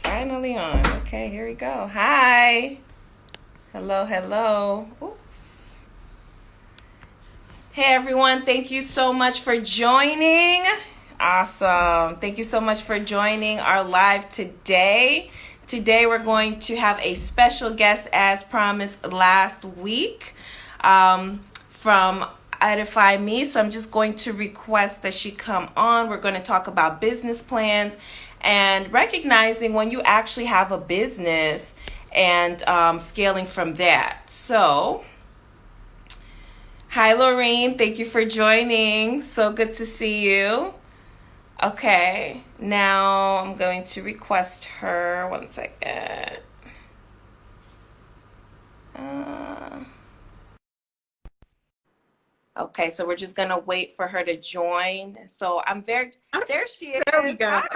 Finally on. Okay, here we go. Hi. Hello, hello. Oops. Hey everyone, thank you so much for joining. Awesome. Thank you so much for joining our live today. Today we're going to have a special guest as promised last week from Edify Me. So I'm just going to request that she come on. We're going to talk about business plans and recognizing when you actually have a business and scaling from that. So, hi, Lorene. Thank you for joining. So good to see you. Okay, now I'm going to request her. One second. Uh, okay, so we're just going to wait for her to join. So I'm very, Oh, there she there we is. go. Hi.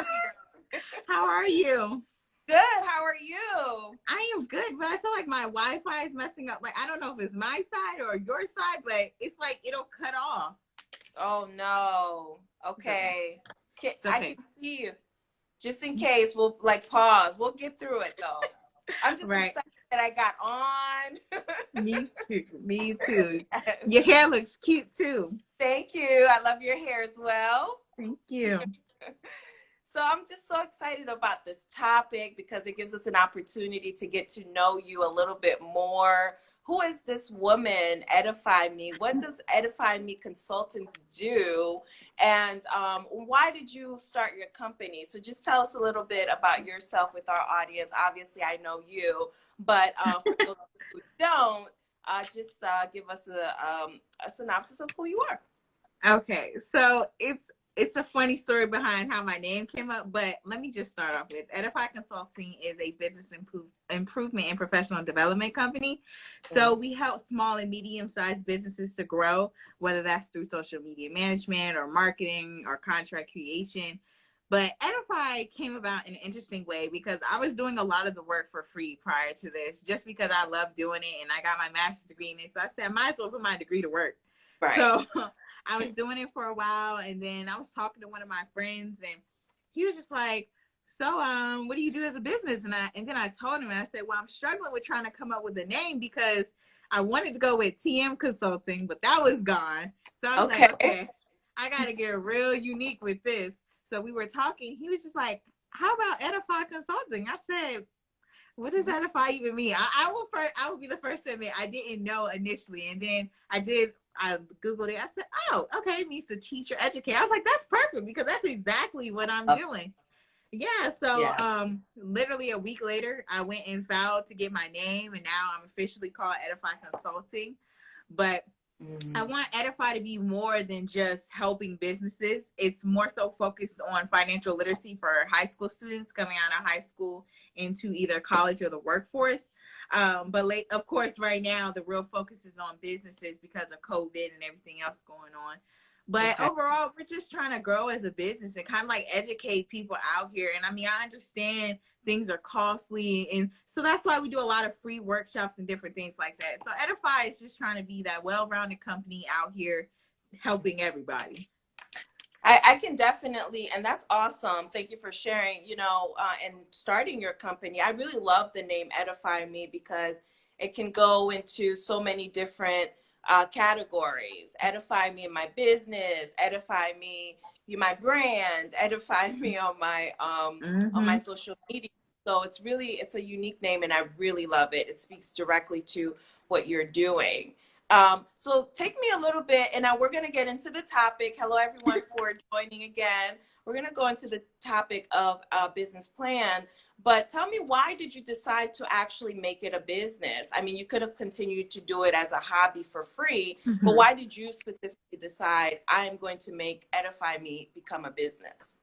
How are you? Good. How are you? I am good, but I feel like my Wi-Fi is messing up. Like, I don't know if it's my side or your side, but it's like it'll cut off. Oh, no. It's okay. Okay. It's I okay. can see you. Just in case, we'll like pause. We'll get through it though. I'm just Right. excited that I got on. Me too. Me too. Yes. Your hair looks cute too. Thank you. I love your hair as well. Thank you. So I'm just so excited about this topic because it gives us an opportunity to get to know you a little bit more. Who is this woman, Edify Me? What does Edify Me Consultants do? And why did you start your company? So just tell us a little bit about yourself with our audience. Obviously, I know you, but for those who don't, just give us a synopsis of who you are. Okay, so it's a funny story behind how my name came up, but let me just start off with Edify Consulting is a business improvement and professional development company. So we help small and medium-sized businesses to grow, whether that's through social media management or marketing or contract creation. But Edify came about in an interesting way because I was doing a lot of the work for free prior to this, just because I love doing it and I got my master's degree in it. So I said I might as well put my degree to work. Right. So I was doing it for a while, and then I was talking to one of my friends, and he was just like, "So, what do you do as a business?" And then I told him, and I said, "Well, I'm struggling with trying to come up with a name because I wanted to go with TM Consulting, but that was gone. So I was like, Okay. okay, I got to get real unique with this." So we were talking. He was just like, "How about Edify Consulting?" I said, what does edify even mean? I will be the first to admit I didn't know initially, and then I googled it. I said, oh, okay, it means to teach or educate. I was like, that's perfect because that's exactly what I'm doing. Yeah, so Yes. literally a week later, I went and filed to get my name, and now I'm officially called Edify Consulting. But I Mm. want Edify to be more than just helping businesses. It's more so focused on financial literacy for high school students coming out of high school into either college or the workforce. But of course, right now, the real focus is on businesses because of COVID and everything else going on. But Okay. overall, we're just trying to grow as a business and kind of like educate people out here. And I mean, I understand things are costly, and so that's why we do a lot of free workshops and different things like that. So Edify is just trying to be that well-rounded company out here helping everybody. I can definitely, and that's awesome. Thank you for sharing, and starting your company. I really love the name Edify Me because it can go into so many different categories. Edify me in my business, edify me, you my brand, edify me on my Mm-hmm. social media. So it's a unique name and I really love it. It speaks directly to what you're doing. So take me a little bit, and now we're going to get into the topic. Hello, everyone, for joining again. We're going to go into the topic of business plan, but tell me, why did you decide to actually make it a business? I mean, you could have continued to do it as a hobby for free, but Mm-hmm. why did you specifically decide I am going to make Edify Me become a business?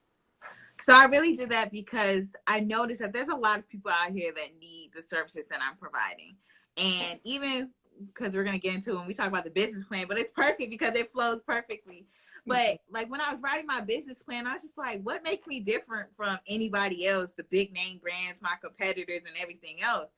So I really did that because I noticed that there's a lot of people out here that need the services that I'm providing. And even because we're going to get into it when we talk about the business plan, but it's perfect because it flows perfectly. But like when I was writing my business plan, I was just like, what makes me different from anybody else, the big name brands, my competitors, and everything else?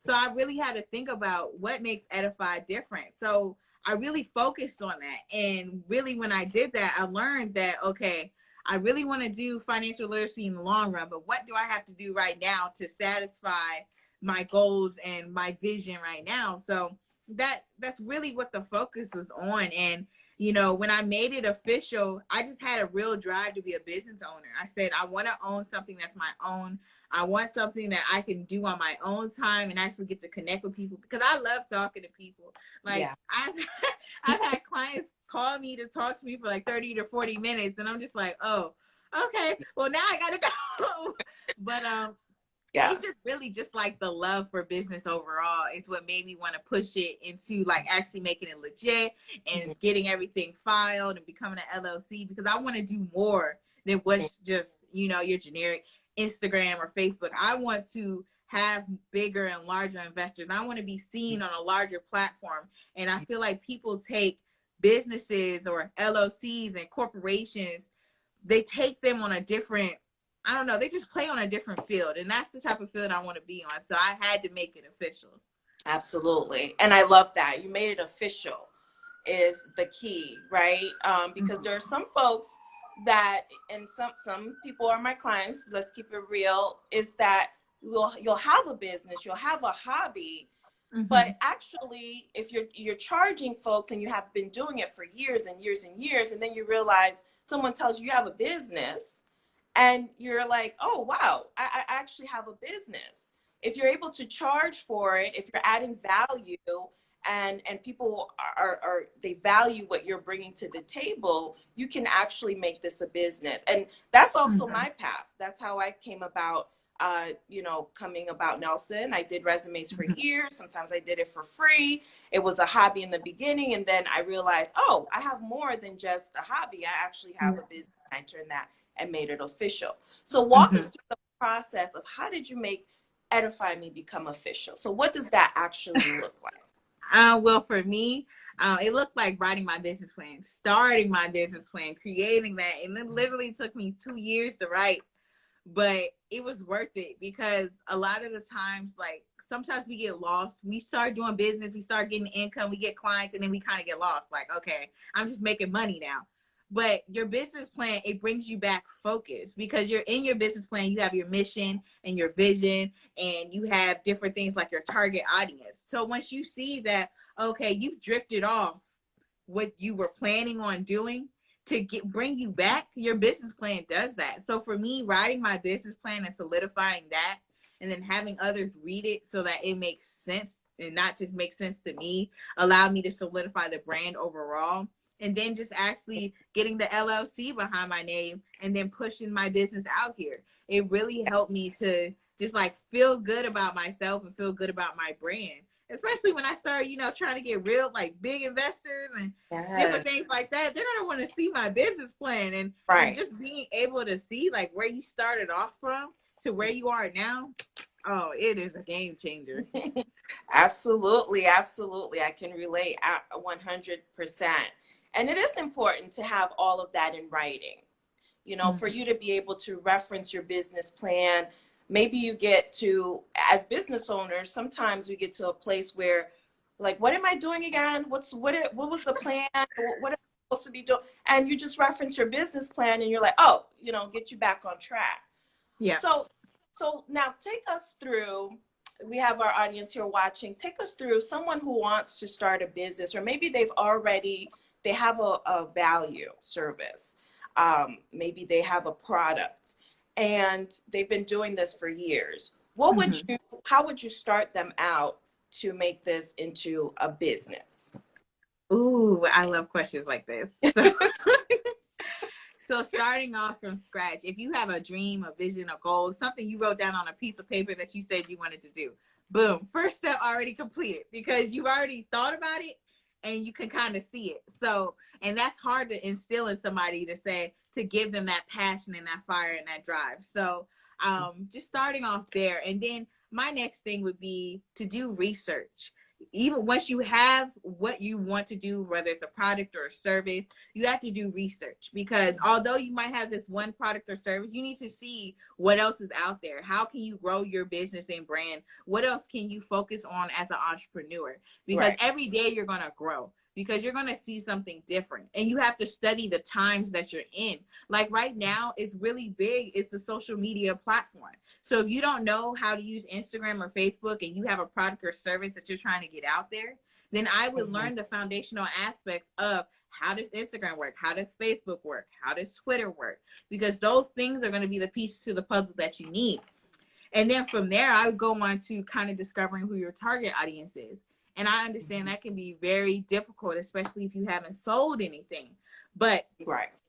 So I really had to think about what makes Edify different. So I really focused on that. And really, when I did that, I learned that, okay, I really want to do financial literacy in the long run, but what do I have to do right now to satisfy my goals and my vision right now? So that's really what the focus was on. And when I made it official, I just had a real drive to be a business owner. I said, I want to own something that's my own. I want something that I can do on my own time and actually get to connect with people, because I love talking to people. Like, Yeah. I've had clients call me to talk to me for like 30 to 40 minutes. And I'm just like, oh, okay, well, now I got to go. But Yeah. it's just really just like the love for business overall is what made me want to push it into like actually making it legit and getting everything filed and becoming an LLC, because I want to do more than what's just, your generic Instagram or Facebook. I want to have bigger and larger investors. I want to be seen on a larger platform. And I feel like people take businesses or LLCs and corporations, they take them on a different, I don't know, they just play on a different field. And that's the type of field I want to be on. So I had to make it official. Absolutely. And I love that. You made it official is the key, right? Because there are some folks that, and some people are my clients, let's keep it real, is that you'll have a business, you'll have a hobby, but actually if you're charging folks and you have been doing it for years and years and years, and then you realize someone tells you have a business and you're like, oh wow, I actually have a business. If you're able to charge for it, if you're adding value, and people are they value what you're bringing to the table, you can actually make this a business. And that's also my path. That's how I came about coming about Nelson. I did resumes for years. Sometimes I did it for free. It was a hobby in the beginning, and then I realized, oh, I have more than just a hobby. I actually have a business. I turned that and made it official. So walk us through the process of how did you make Edify Me become official? So what does that actually look like? Well, for me, it looked like writing my business plan, starting my business plan, creating that. And it literally took me 2 years to write, but it was worth it, because a lot of the times, like, sometimes we get lost. We start doing business, we start getting income, we get clients, and then we kind of get lost. Like, okay, I'm just making money now. But your business plan, it brings you back focused, because you're in your business plan, you have your mission and your vision, and you have different things like your target audience. So once you see that, okay, you've drifted off what you were planning on doing to bring you back, your business plan does that. So for me, writing my business plan and solidifying that, and then having others read it so that it makes sense and not just make sense to me, allowed me to solidify the brand overall. And then just actually getting the LLC behind my name and then pushing my business out here. It really helped me to just like feel good about myself and feel good about my brand. Especially when I started, trying to get real, like, big investors and different things like that. They're going to want to see my business plan, and just being able to see like where you started off from to where you are now. Oh, it is a game changer. Absolutely. Absolutely. I can relate 100%. And it is important to have all of that in writing, for you to be able to reference your business plan. Maybe you get to, as business owners, sometimes we get to a place where, like, what am I doing again? What was the plan? What am I supposed to be doing? And you just reference your business plan and you're like, oh, get you back on track. Yeah. So now take us through, we have our audience here watching, take us through someone who wants to start a business, or maybe they have a value service. Maybe they have a product and they've been doing this for years. How would you start them out to make this into a business? Ooh, I love questions like this. So starting off from scratch, if you have a dream, a vision, a goal, something you wrote down on a piece of paper that you said you wanted to do, boom, first step already completed, because you've already thought about it and you can kind of see it. So, and that's hard to instill in somebody, to give them that passion and that fire and that drive. So just starting off there. And then my next thing would be to do research. Even once you have what you want to do, whether it's a product or a service, you have to do research, because although you might have this one product or service, you need to see what else is out there. How can you grow your business and brand? What else can you focus on as an entrepreneur? Because every day you're going to grow. because you're going to see something different, and you have to study the times that you're in. Like right now, it's really big. It's the social media platform. So if you don't know how to use Instagram or Facebook and you have a product or service that you're trying to get out there, then I would learn the foundational aspects of how does Instagram work? How does Facebook work? How does Twitter work? Because those things are going to be the pieces to the puzzle that you need. And then from there, I would go on to kind of discovering who your target audience is. And I understand that can be very difficult, especially if you haven't sold anything. But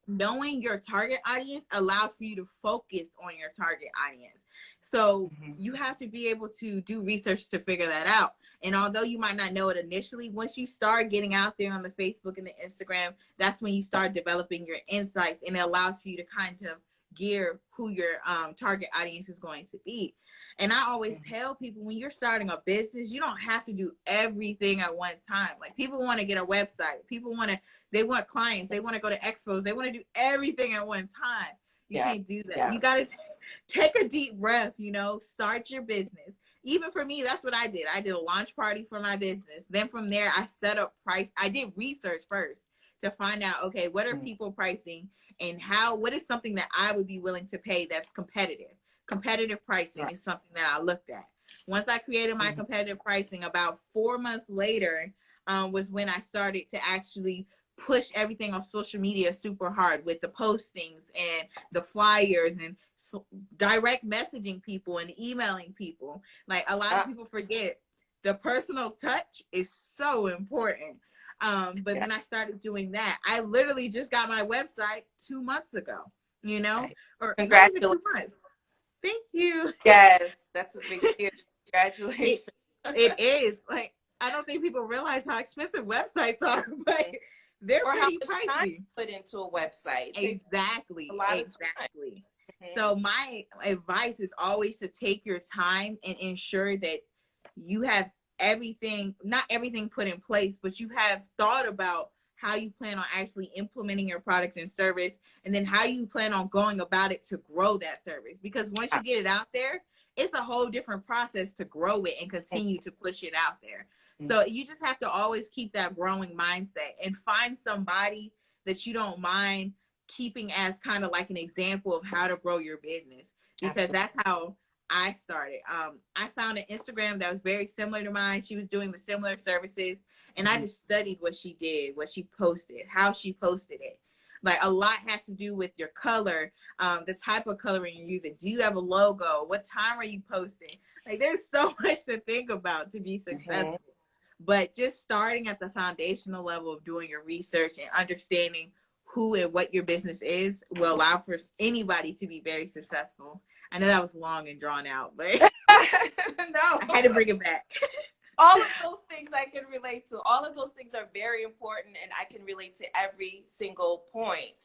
knowing your target audience allows for you to focus on your target audience. So you have to be able to do research to figure that out. And although you might not know it initially, once you start getting out there on the Facebook and the Instagram, that's when you start developing your insights, and it allows for you to kind of gear who your target audience is going to be. And I always tell people, when you're starting a business, you don't have to do everything at one time. Like, people want to get a website. They want clients. They want to go to expos. They want to do everything at one time. You can't do that. You got to take a deep breath, start your business. Even for me, that's what I did. I did a launch party for my business. Then from there, I set up price. I did research first to find out, okay, what are people pricing, and what is something that I would be willing to pay that's competitive. Competitive pricing is something that I looked at. Once I created my competitive pricing, about 4 months later was when I started to actually push everything on social media super hard with the postings and the flyers and direct messaging people and emailing people. Like, a lot of people forget the personal touch is so important. But then I started doing that. I literally just got my website 2 months ago, or congratulations. 2 months. Thank you. Yes, that's a big deal. Congratulations. It is. Like, I don't think people realize how expensive websites are, but they're pretty pricey. Put into a website. Exactly. So my advice is always to take your time and ensure that you have not everything put in place, but you have thought about how you plan on actually implementing your product and service, and then how you plan on going about it to grow that service. Because once you get it out there, it's a whole different process to grow it and continue to push it out there. So you just have to always keep that growing mindset, and find somebody that you don't mind keeping as kind of like an example of how to grow your business, because that's how I started. I found an Instagram that was very similar to mine. She was doing the similar services, and I just studied what she did, what she posted, how she posted it. Like, a lot has to do with your color, the type of coloring you're using. Do you have a logo? What time are you posting? Like, there's so much to think about to be successful. But just starting at the foundational level of doing your research and understanding who and what your business is will allow for anybody to be very successful. I know that was long and drawn out, but no, I had to bring it back. All of those things I can relate to. All of those things are very important, and I can relate to every single point.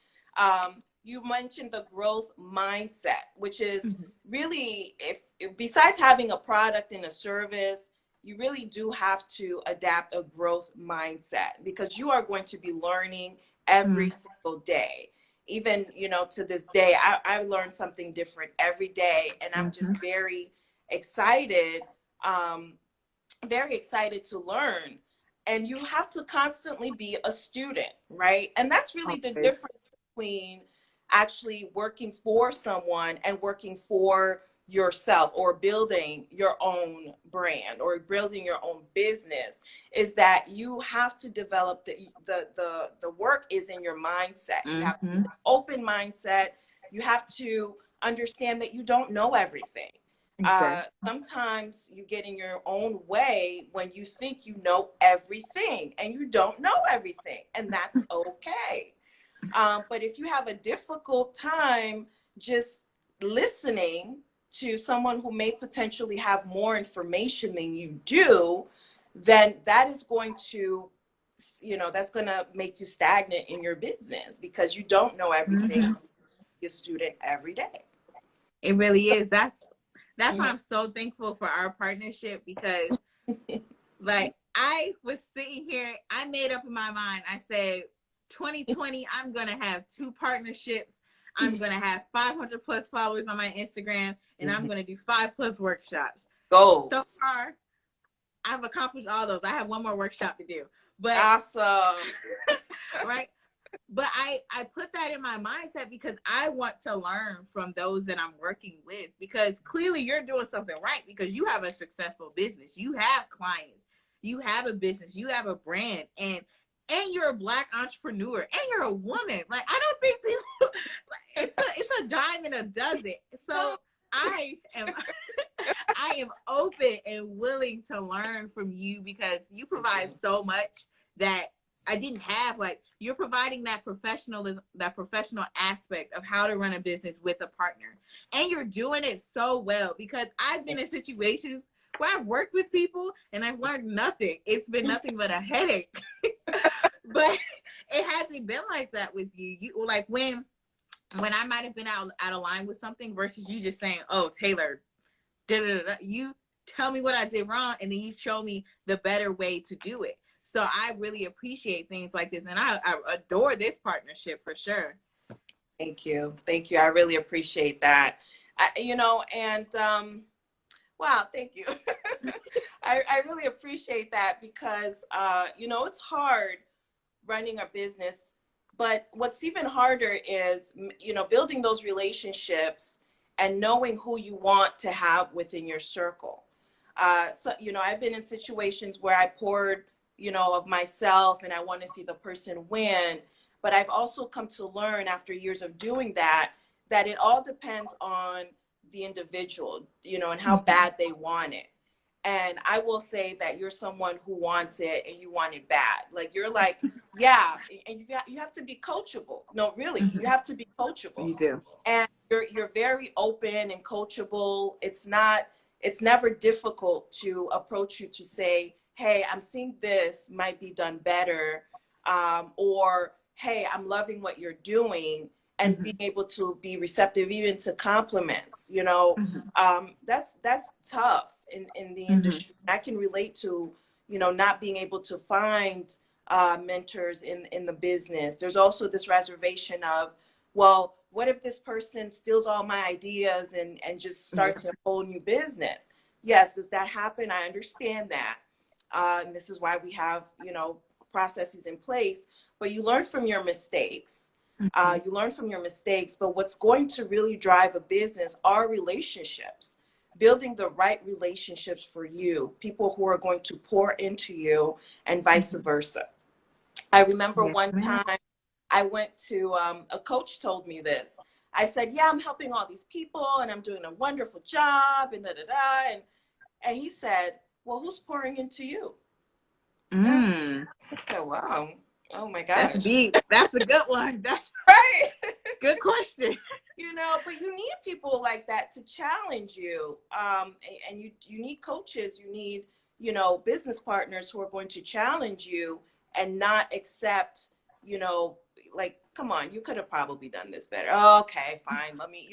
You mentioned the growth mindset, which is really, if besides having a product and a service, you really do have to adapt a growth mindset, because you are going to be learning every single day. Even, to this day, I learn something different every day, and I'm just very excited to learn. And you have to constantly be a student, right? And that's really the difference between actually working for someone and working for yourself, or building your own brand, or building your own business, is that you have to develop the work is in your mindset. You have an open mindset. You have to understand that you don't know everything. Sometimes you get in your own way when you think you know everything, and you don't know everything, and that's okay. But if you have a difficult time just listening to someone who may potentially have more information than you do, then that is going to, that's going to make you stagnant in your business, because you don't know everything. You're a student every day. It really is. That's why I'm so thankful for our partnership, because like, I was sitting here, I made up in my mind, I said 2020, I'm going to have 2 partnerships. I'm going to have 500 plus followers on my Instagram, and I'm going to do 5 plus workshops. Goals. So far, I've accomplished all those. I have one more workshop to do. But awesome. right. But I put that in my mindset because I want to learn from those that I'm working with, because clearly you're doing something right, because you have a successful business, you have clients, you have a business, you have a brand, and you're a Black entrepreneur, and you're a woman. Like, I don't think people it's a dime and a dozen. So I am I am open and willing to learn from you, because you provide so much that I didn't have. Like, you're providing that professionalism, that professional aspect of how to run a business with a partner. And you're doing it so well, because I've been in situations where I've worked with people and I've learned nothing. It's been nothing but a headache. But it hasn't been like that with you. You, like, when I might have been out of line with something, versus you just saying, "Oh, Taylor, da, da, da, da," you tell me what I did wrong, and then you show me the better way to do it. So I really appreciate things like this, and I adore this partnership for sure. Thank you. Thank you. I really appreciate that. Wow, thank you. I really appreciate that, because, it's hard running a business, but what's even harder is, building those relationships and knowing who you want to have within your circle. I've been in situations where I poured, of myself, and I want to see the person win. But I've also come to learn, after years of doing that it all depends on the individual, and how bad they want it. And I will say that you're someone who wants it, and you want it bad. Like, you're like, yeah, and you have to be coachable. No, really, you have to be coachable. You do. And you're very open and coachable. It's never difficult to approach you to say, hey, I'm seeing this might be done better, or hey, I'm loving what you're doing, and being able to be receptive even to compliments. That's tough in the industry. I can relate to, not being able to find mentors in the business. There's also this reservation of, well, what if this person steals all my ideas and just starts a whole new business? Yes, does that happen? I understand that. And this is why we have, processes in place. But you learn from your mistakes. But what's going to really drive a business are relationships. Building the right relationships for you, people who are going to pour into you, and vice versa. I remember one time I went to, a coach told me this. I said, yeah, I'm helping all these people and I'm doing a wonderful job, and and he said, well, who's pouring into you? I said, wow. Oh my gosh. That's deep. That's a good one. That's right. Good question. But you need people like that to challenge you. And you need coaches, you need, business partners who are going to challenge you and not accept, like, come on, you could have probably done this better. Oh, okay, fine. Let me,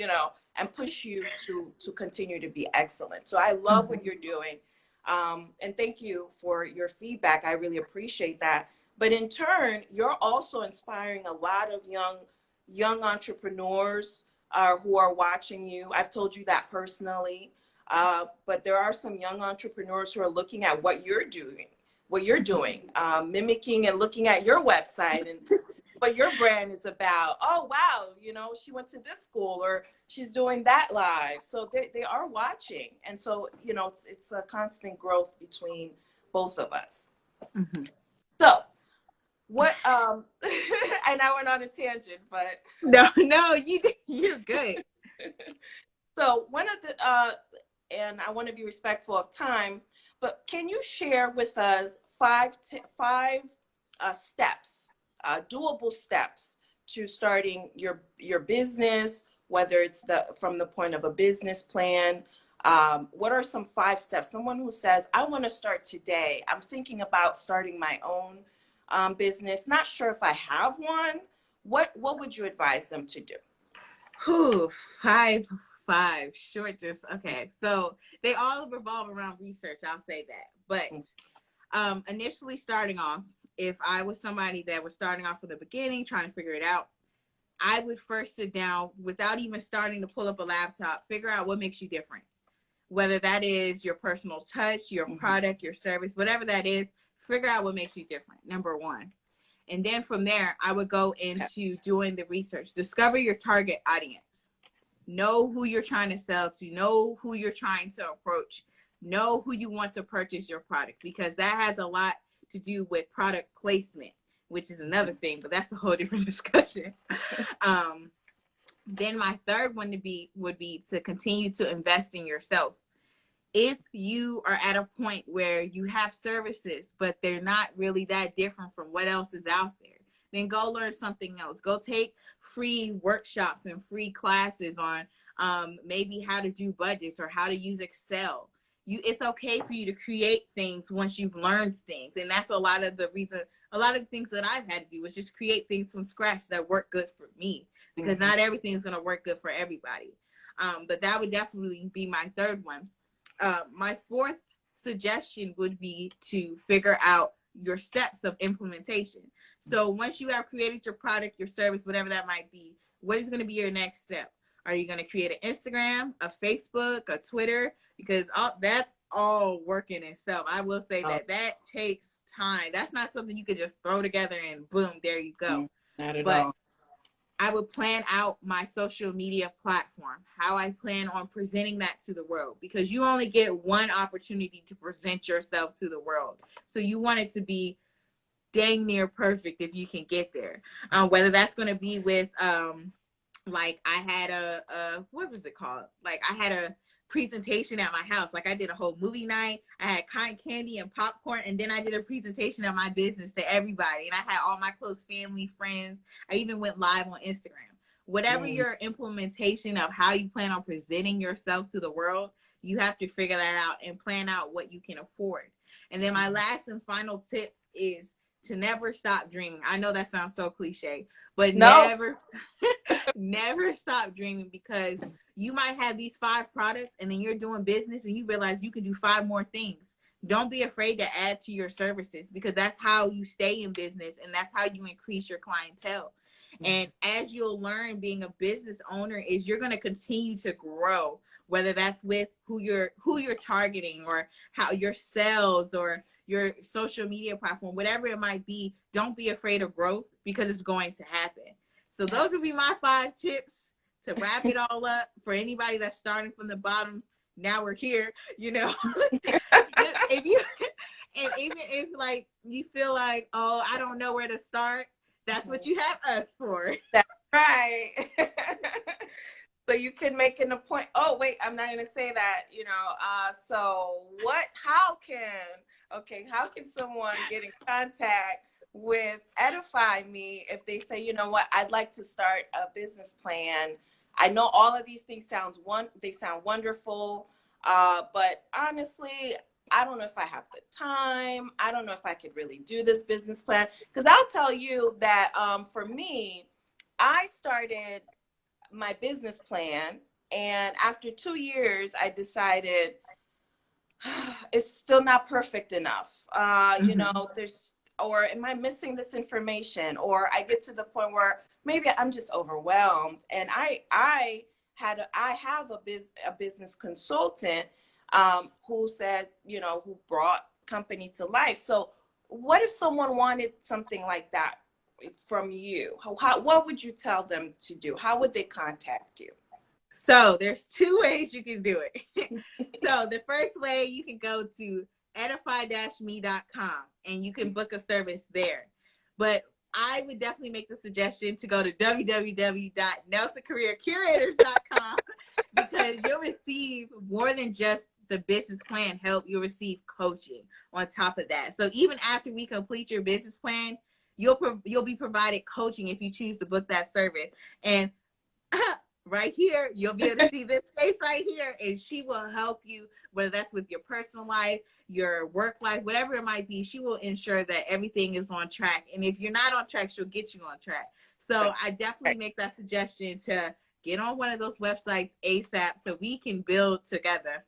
and push you to continue to be excellent. So I love what you're doing. And thank you for your feedback. I really appreciate that. But in turn, you're also inspiring a lot of young entrepreneurs who are watching you. I've told you that personally. But there are some young entrepreneurs who are looking at what you're doing, mimicking and looking at your website and what your brand is about. Oh, wow, she went to this school, or she's doing that live. So they are watching. And so, it's a constant growth between both of us. So what, and I went on a tangent, but. No, you're good. So one of the, and I want to be respectful of time, but can you share with us five steps, doable steps to starting your business, whether it's from the point of a business plan? What are some 5 steps? Someone who says, I want to start today. I'm thinking about starting my own business. Not sure if I have one. What would you advise them to do? Whew, 5 short. Just okay. So they all revolve around research. I'll say that. But initially starting off, if I was somebody that was starting off from the beginning, trying to figure it out, I would first sit down without even starting to pull up a laptop, figure out what makes you different. Whether that is your personal touch, your product, your service, whatever that is, figure out what makes you different, number one. And then from there, I would go into doing the research. Discover your target audience. Know who you're trying to sell to. Know who you're trying to approach. Know who you want to purchase your product, because that has a lot to do with product placement, which is another thing, but that's a whole different discussion. Then my third one would be to continue to invest in yourself. If you are at a point where you have services, but they're not really that different from what else is out there, then go learn something else. Go take free workshops and free classes on maybe how to do budgets or how to use Excel. It's okay for you to create things once you've learned things. And that's a lot of the things that I've had to do was just create things from scratch that work good for me, because not everything is going to work good for everybody. But that would definitely be my third one. My fourth suggestion would be to figure out your steps of implementation. So once you have created your product, your service, whatever that might be, what is going to be your next step? Are you going to create an Instagram, a Facebook, a Twitter? Because that's all work in itself. I will say that takes time. That's not something you could just throw together and boom, there you go. Not at all. I would plan out my social media platform, how I plan on presenting that to the world, because you only get one opportunity to present yourself to the world. So you want it to be dang near perfect if you can get there. Whether that's going to be with, like I had what was it called? Like I had a presentation at my house. Like I did a whole movie night. I had cotton candy and popcorn, and then I did a presentation of my business to everybody. And I had all my close family, friends. I even went live on Instagram. Whatever your implementation of how you plan on presenting yourself to the world, you have to figure that out and plan out what you can afford. And then my last and final tip is to never stop dreaming. I know that sounds so cliche, but never stop dreaming, because you might have these 5 products and then you're doing business and you realize you can do 5 more things. Don't be afraid to add to your services, because that's how you stay in business and that's how you increase your clientele. And as you'll learn, being a business owner is you're going to continue to grow, whether that's with who you're targeting, or how your sales, or your social media platform, whatever it might be. Don't be afraid of growth, because it's going to happen. So those would be my 5 tips to wrap it all up for anybody that's starting from the bottom. Now we're here, if you, and even if like you feel like, oh, I don't know where to start, that's what you have us for. That's right. So you can make an appointment. Oh, wait, I'm not going to say that, so how can someone get in contact with Edify Me if they say, you know what, I'd like to start a business plan? I know all of these things sound wonderful, but honestly, I don't know if I have the time. I don't know if I could really do this business plan. Because I'll tell you that for me, I started my business plan, and after 2 years, I decided it's still not perfect enough. Or am I missing this information? Or I get to the point where maybe I'm just overwhelmed. And I have a business consultant who said, who brought company to life. So what if someone wanted something like that from you? What would you tell them to do? How would they contact you? So there's 2 ways you can do it. So the first way, you can go to edify-me.com and you can book a service there. But I would definitely make the suggestion to go to www.nelsoncareercurators.com because you'll receive more than just the business plan help. You'll receive coaching on top of that. So even after we complete your business plan, you'll be provided coaching if you choose to book that service. And right here, you'll be able to see this face right here, and she will help you, whether that's with your personal life, your work life, whatever it might be. She will ensure that everything is on track. And if you're not on track, she'll get you on track. So I definitely make that suggestion to get on one of those websites ASAP so we can build together.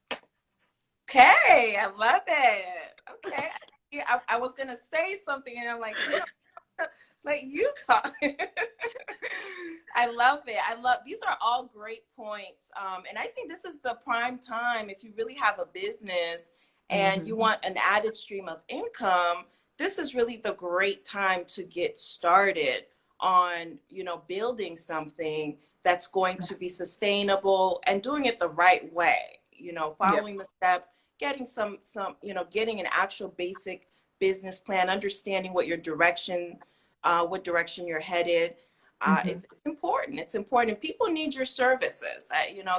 Okay, I love it. Okay. Yeah, I was going to say something, and I'm like, let you talk. I love it. These are all great points. And I think this is the prime time, if you really have a business and you want an added stream of income, this is really the great time to get started on, building something that's going to be sustainable and doing it the right way, Yep. following the steps, getting getting an actual basic business plan, understanding what direction you're headed. Mm-hmm. It's important. It's important. People need your services.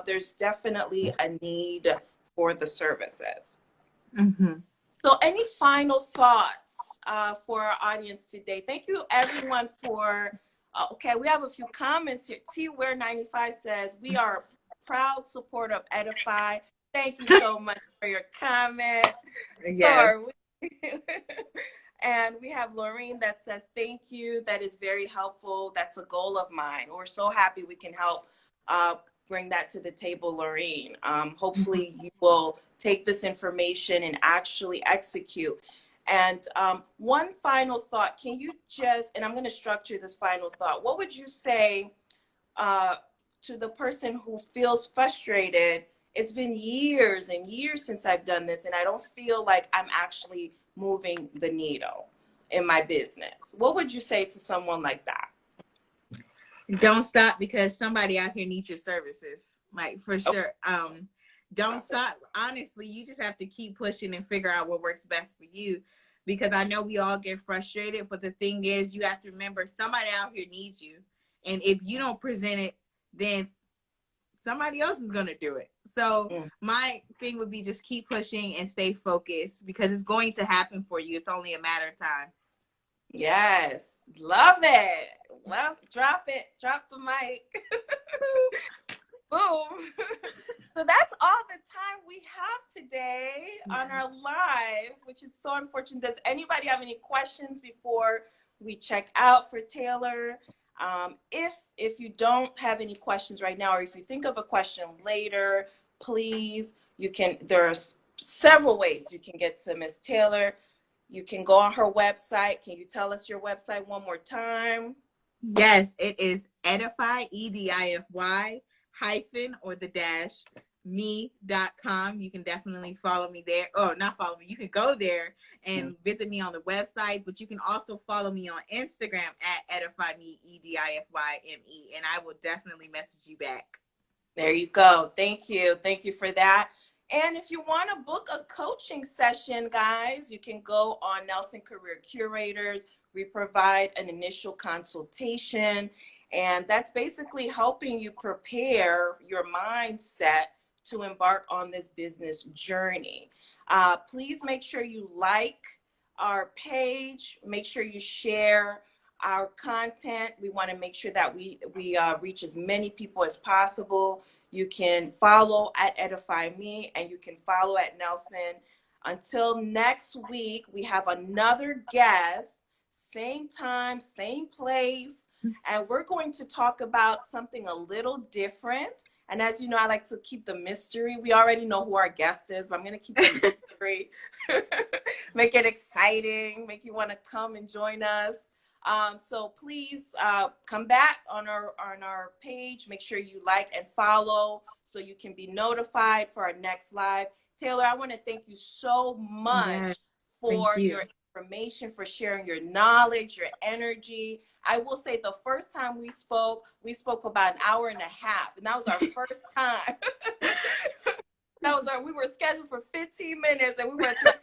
There's definitely a need for the services. Mm-hmm. So, any final thoughts for our audience today? Thank you, everyone, for. Okay, we have a few comments here. T Ware 95 says, "We are a proud supporter of Edify." Thank you so much for your comment. So Yes. are we. And we have Laureen that says, "Thank you. That is very helpful. That's a goal of mine. We're so happy we can help uh, bring that to the table, Laureen. Hopefully, you will take this information and actually execute." And one final thought, and I'm going to structure this final thought. What would you say uh, to the person who feels frustrated? It's been years and years since I've done this, and I don't feel like I'm actually moving the needle in my business. What would you say to someone like that? Don't stop, because somebody out here needs your services. Like, for Okay. sure. Don't stop. Honestly, you just have to keep pushing and figure out what works best for you. Because I know we all get frustrated, but the thing is, you have to remember somebody out here needs you. And if you don't present it, then somebody else is going to do it. So Mm. my thing would be just keep pushing and stay focused, because it's going to happen for you. It's only a matter of time. Yes, love it. Drop it. Drop the mic. Boom. So that's all the time we have today on our live, which is so unfortunate. Does anybody have any questions before we check out for Taylor? If you don't have any questions right now, or if you think of a question later, please, there's several ways you can get to Miss Taylor. You can go on her website. Can you tell us your website one more time? Yes, it is Edify, EDIFY hyphen or the dash me.com. You can definitely follow me there. Or not follow me. You can go there and visit me on the website, but you can also follow me on Instagram at Edify Me, EDIFYME, and I will definitely message you back. There you go. Thank you. Thank you for that. And if you want to book a coaching session, guys, you can go on Nelson Career Curators. We provide an initial consultation, and that's basically helping you prepare your mindset to embark on this business journey. Please make sure you like our page. Make sure you share our content. We want to make sure that we reach as many people as possible. You can follow at Edify Me, and you can follow at Nelson. Until next week, we have another guest, same time, same place, and we're going to talk about something a little different. And as you know, I like to keep the mystery. We already know who our guest is, but I'm going to keep the mystery, make it exciting, make you want to come and join us. So please come back on our page. Make sure you like and follow so you can be notified for our next live. Taylor, I want to thank you so Yes, much thank for you. your information, for sharing your knowledge, your energy. I will say the first time we spoke about an hour and a half, and that was our first time. We were scheduled for 15 minutes, and we went to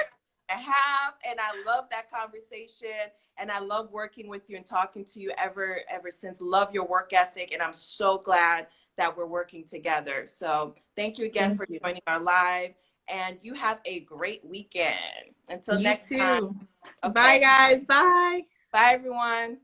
a half, and I love that conversation, and I love working with you and talking to you ever since. Love your work ethic, and I'm so glad that we're working together. So thank you again Thank for you. joining our live, and you have a great weekend. Until You next time. too. Bye, Okay. guys. Bye. Bye, everyone.